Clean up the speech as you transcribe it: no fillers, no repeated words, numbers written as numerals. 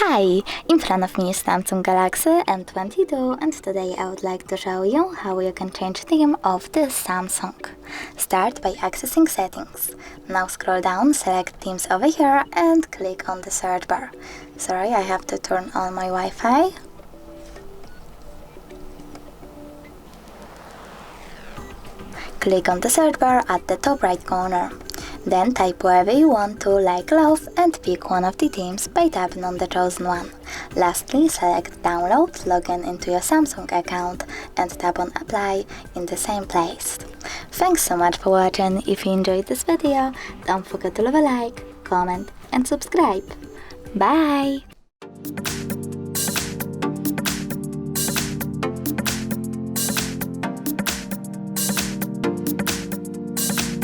Hi! In front of me is Samsung Galaxy M22 and today I would like to show you how you can change theme of this Samsung. Start by accessing settings. Now scroll down, select themes over here and click on the search bar. Sorry, I have to turn on my Wi-Fi. Click on the search bar at the top right corner. Then type wherever you want to, like love, and pick one of the themes by tapping on the chosen one. Lastly, select download, log in into your Samsung account, and tap on apply in the same place. Thanks so much for watching. If you enjoyed this video, don't forget to leave a like, comment, and subscribe. Bye!